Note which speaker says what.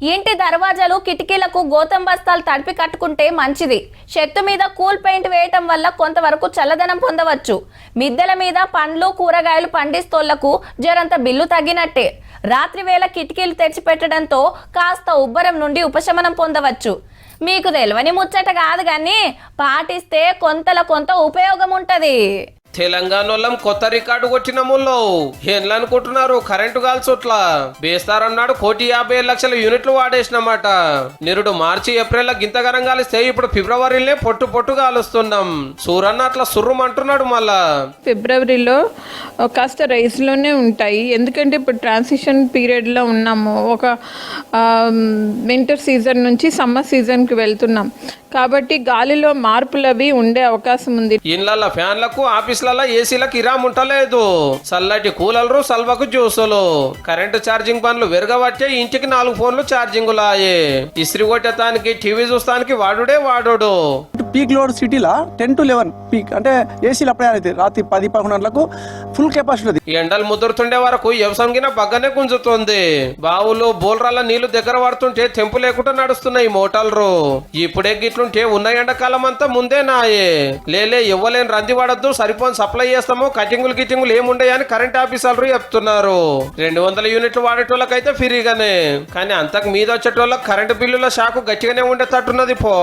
Speaker 1: ఇంటి దర్వాజాలు కిటికీలకు గోతం బస్తాలు తడిపి కట్టుకుంటే మంచిది. చెట్టు మీద కూల్ పెయింట్ వేయటం వల్ల కొంతవరకు చల్లదనం పొందవచ్చు. మిద్దెల మీద పండ్లు కూరగాయలు పండిస్తోళ్లకు జరంత బిల్లు తగ్గినట్టే. రాత్రి వేళ కిటికీలు తెచ్చిపెట్టడంతో కాస్త ఉబ్బరం నుండి ఉపశమనం పొందవచ్చు. మీకు తెలియని ముచ్చట కాదు కానీ పాటిస్తే కొంత ఉపయోగం ఉంటది.
Speaker 2: తెలంగాణలో కొత్త రికార్డు కొట్టిన ముల్లో ఎన్లు అనుకుంటున్నారు. కరెంటు గాల్చోట్ల బేస్తారన్నాడు 1,50,00,000 యూనిట్లు వాడేసినమాట. నిరుడు మార్చి ఏప్రిల్ గింతగరం గాలిస్తే ఇప్పుడు ఫిబ్రవరిలోనే పొట్టు గాలుస్తున్నాం. సూరన్న అట్లా సుర్రుమంటున్నాడు. మళ్ళా
Speaker 3: ఫిబ్రవరిలో కాస్త రైస్లోనే ఉంటాయి. ఎందుకంటే ఇప్పుడు ట్రాన్సిషన్ పీరియడ్లో ఉన్నాము. ఒక వింటర్ సీజన్ నుంచి సమ్మర్ సీజన్కి వెళ్తున్నాం కాబట్టి గాలిలో మార్పులు అవి ఉండే అవకాశం ఉంది.
Speaker 2: ఇళ్ళ ఫ్యాన్లకు ఆఫీసులలో ఏసీలకు ఇరామ్ ఉంటలేదు. చల్లటి కూలర్లు సల్వకు జ్యూసులు కరెంటు ఛార్జింగ్ పనులు వెరగబట్టే ఇంటికి 4 ఫోన్లు ఛార్జింగులు ఆయే. ఇస్త్రీ కొట్టేతానికి టీవీ చూస్తానికి వాడు
Speaker 4: పీక్ లోడ్ సిటీలా 10 to 11 పీక్ అంటే ఏసీలు అప్పుడే అయితే రాత్రి 10-11 గంటలకు ఫుల్ కెపాసిటీ.
Speaker 2: ఎండలు ముదురుతుండే వరకు వ్యవసంగిన బగ్గనే గుంజుతుంది. బావులు బోల్రాల నీళ్లు దగ్గర పడుతుంటే తెంపు లేకుండా నడుస్తున్నాయి మోటార్లు. ఇప్పుడే గిట్లుంటే ఉన్న ఎండాకాలం అంతా ముందే నాయే. లేలే ఇవ్వలేని రంది పడద్దు, సరిపోని సప్లై చేస్తాము, కటింగులు ఏముండయని కరెంట్ ఆఫీసర్లు చెప్తున్నారు. 200 యూనిట్లు వాడేటోళ్ళకైతే ఫ్రీగానే, కానీ అంతకు మీద వచ్చేటోళ్ళకి కరెంటు బిల్లుల షాకు గట్టిగానే ఉండేటట్టున్నది పో.